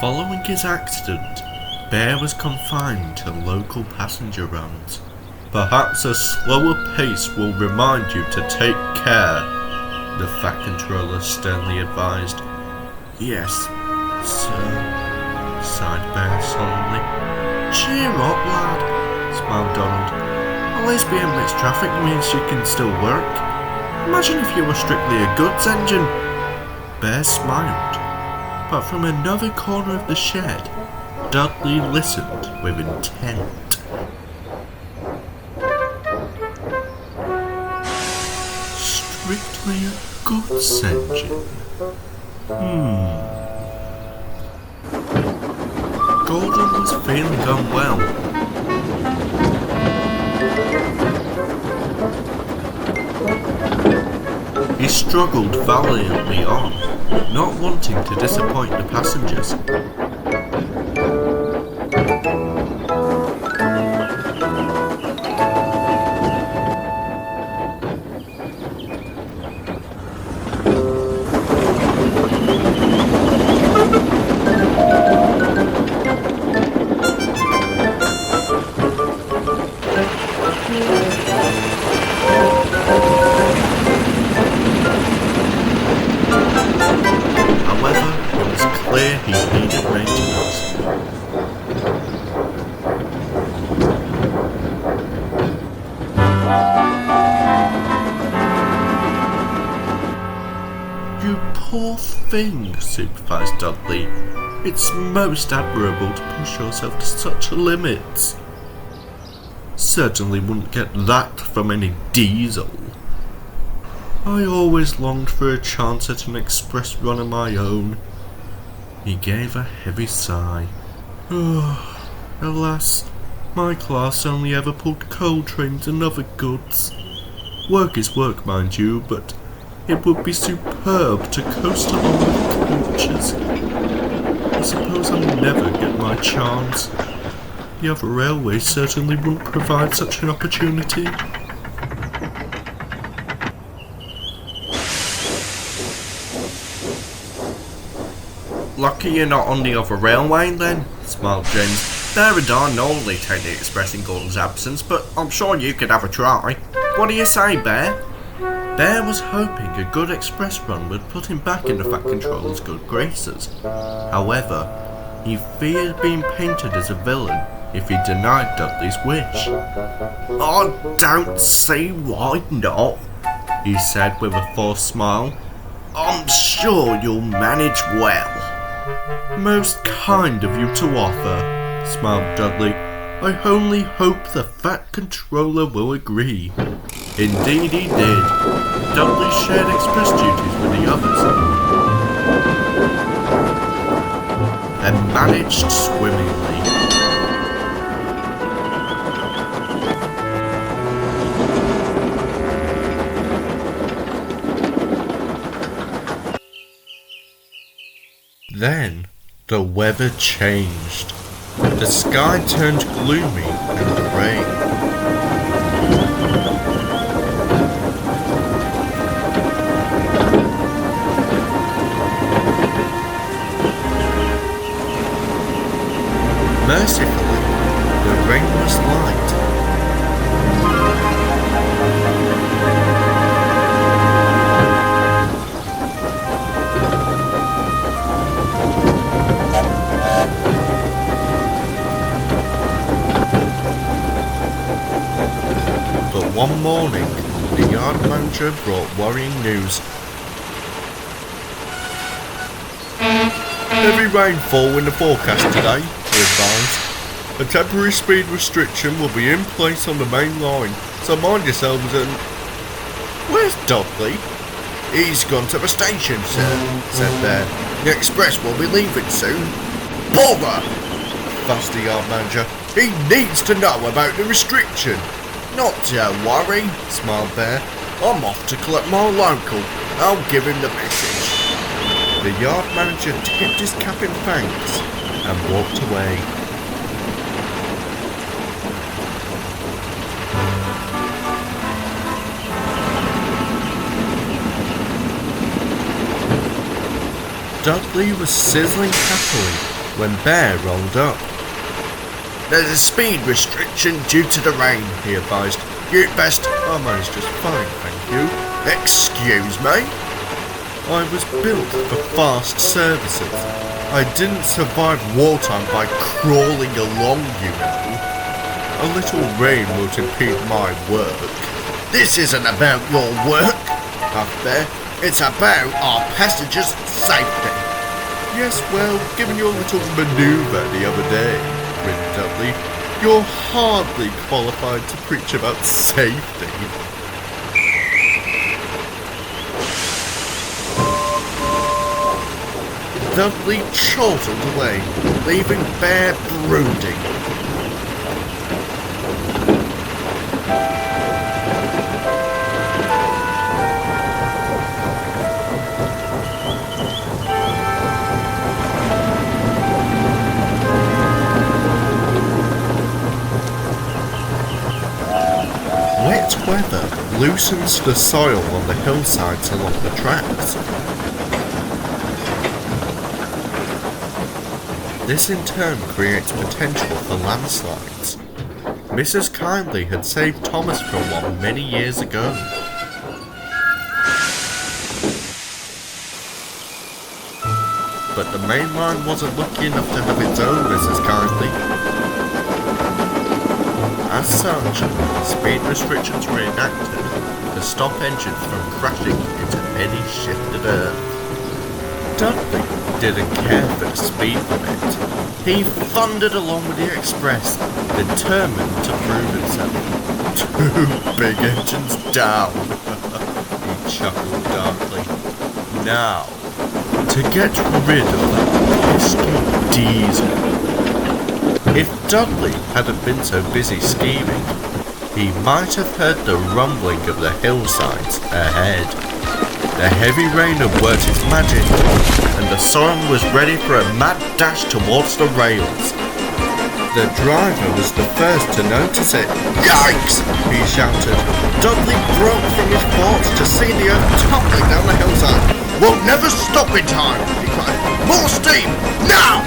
Following his accident, Bear was confined to local passenger runs. Perhaps a slower pace will remind you to take care, the Fat Controller sternly advised. Yes, sir, sighed Bear solemnly. Cheer up, lad, smiled Donald. At least being mixed traffic means you can still work. Imagine if you were strictly a goods engine. Bear smiled, but from another corner of the shed, Dudley listened with intent. Strictly a goods engine? Gordon was feeling unwell. He struggled valiantly on, not wanting to disappoint the passengers. He needed maintenance. You poor thing, supervised Dudley. It's most admirable to push yourself to such limits. Certainly wouldn't get that from any diesel. I always longed for a chance at an express run of my own. He gave a heavy sigh. Alas, my class only ever pulled coal trains and other goods. Work is work, mind you, but it would be superb to coast along with coaches. I suppose I'll never get my chance. The other railways certainly wouldn't provide such an opportunity. Lucky you're not on the other railway then, smiled James. Bear and I normally take the express in Gordon's absence, but I'm sure you could have a try. What do you say, Bear? Bear was hoping a good express run would put him back in the Fat Controller's good graces. However, he feared being painted as a villain if he denied Dudley's wish. I don't see why not, he said with a forced smile. I'm sure you'll manage well. Most kind of you to offer, smiled Dudley. I only hope the Fat Controller will agree. Indeed he did. Dudley shared express duties with the others and managed swimmingly. Then the weather changed. The sky turned gloomy and grey. Mercifully, the rain was light. But one morning, the yard manager brought worrying news. Heavy rainfall in the forecast today, he advised. A temporary speed restriction will be in place on the main line, so mind yourselves and... Where's Dudley? He's gone to the station, sir, said Bear. The express will be leaving soon. Bother! Fussed the yard manager. He needs to know about the restriction. Not to worry, smiled Bear. I'm off to collect my local. I'll give him the message. The yard manager tipped his cap in thanks and walked away. Dudley was sizzling happily when Bear rolled up. There's a speed restriction due to the rain, he advised. You'd best... I managed just fine, thank you. Excuse me? I was built for fast services. I didn't survive wartime by crawling along, you know. A little rain won't impede my work. This isn't about your work, laughed Bear. It's about our passengers' safety. Yes, well, given your little manoeuvre the other day, grinned Dudley, you're hardly qualified to preach about safety. Dudley chortled away, leaving Bear brooding. Wet weather loosens the soil on the hillsides along the tracks. This in turn creates potential for landslides. Mrs. Kindly had saved Thomas from one many years ago. But the main line wasn't lucky enough to have its own Mrs. Kindly. As such, speed restrictions were enacted to stop engines from crashing into any shifted earth. Dudley didn't care for the speed limit. He thundered along with the express, determined to prove himself. 2 big engines down, he chuckled darkly. Now, to get rid of that pesky diesel. If Dudley hadn't been so busy scheming, he might have heard the rumbling of the hillsides ahead. The heavy rain had worked its magic, and the sun was ready for a mad dash towards the rails. The driver was the first to notice it. Yikes! He shouted. Dudley broke from his thoughts to see the earth toppling down the hillside. We'll never stop in time, he cried. More steam, now!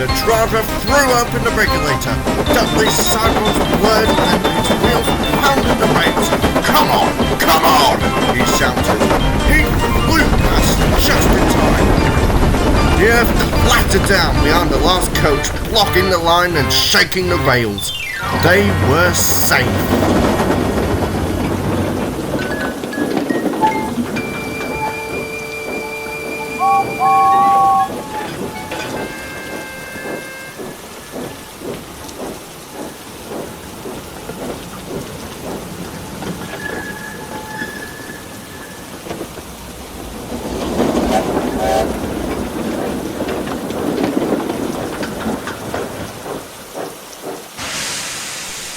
The driver threw open the regulator. Dudley's sidewalls whirred and his wheels pounded the rails. Come on! Come on! He shouted. He flew past just in time. The earth clattered down behind the last coach, blocking the line and shaking the rails. They were safe.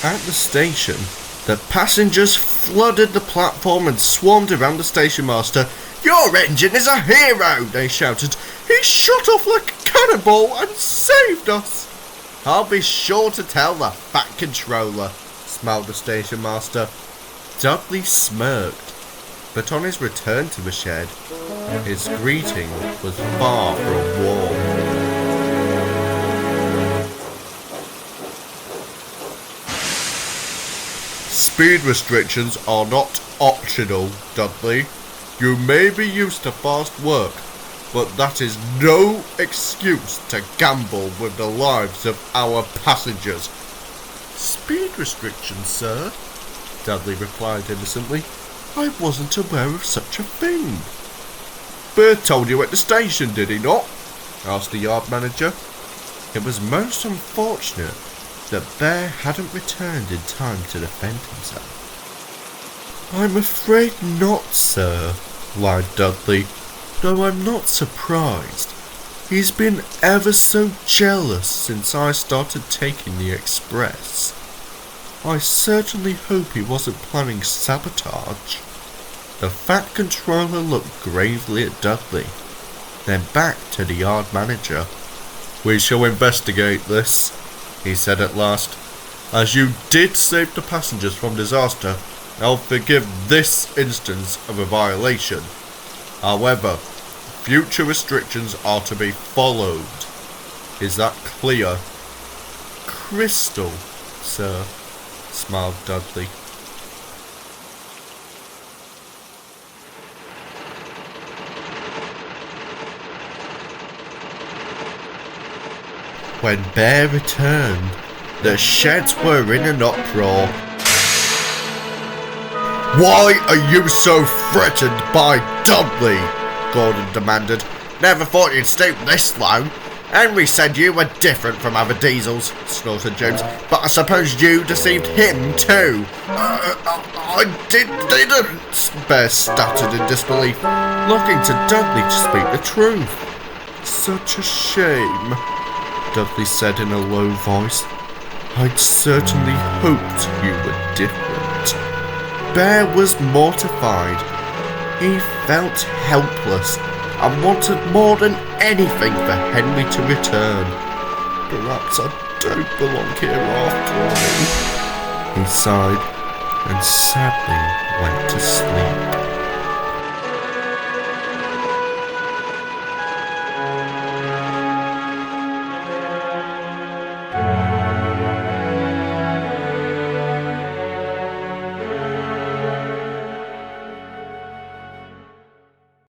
At the station, the passengers flooded the platform and swarmed around the station master. Your engine is a hero, they shouted. He shot off like a cannonball and saved us. I'll be sure to tell the fat controller, smiled the station master. Dudley smirked, but on his return to the shed, his greeting was far from warm. Speed restrictions are not optional, Dudley. You may be used to fast work, but that is no excuse to gamble with the lives of our passengers. Speed restrictions, sir? Dudley replied innocently. I wasn't aware of such a thing. Bird told you at the station, did he not? Asked the yard manager. It was most unfortunate that Bear hadn't returned in time to defend himself. I'm afraid not, sir, lied Dudley, though I'm not surprised. He's been ever so jealous since I started taking the express. I certainly hope he wasn't planning sabotage. The fat controller looked gravely at Dudley, then back to the yard manager. We shall investigate this, he said at last. As you did save the passengers from disaster, I'll forgive this instance of a violation. However, future restrictions are to be followed. Is that clear? Crystal, sir, smiled Dudley. When Bear returned, the sheds were in an uproar. Why are you so threatened by Dudley? Gordon demanded. Never thought you'd stoop this low. Henry said you were different from other diesels, snorted James, but I suppose you deceived him too. I didn't, Bear stuttered in disbelief, looking to Dudley to speak the truth. Such a shame, Dudley said in a low voice. I'd certainly hoped you were different. Bear was mortified. He felt helpless and wanted more than anything for Henry to return. Perhaps I don't belong here after all. He sighed and sadly went to sleep.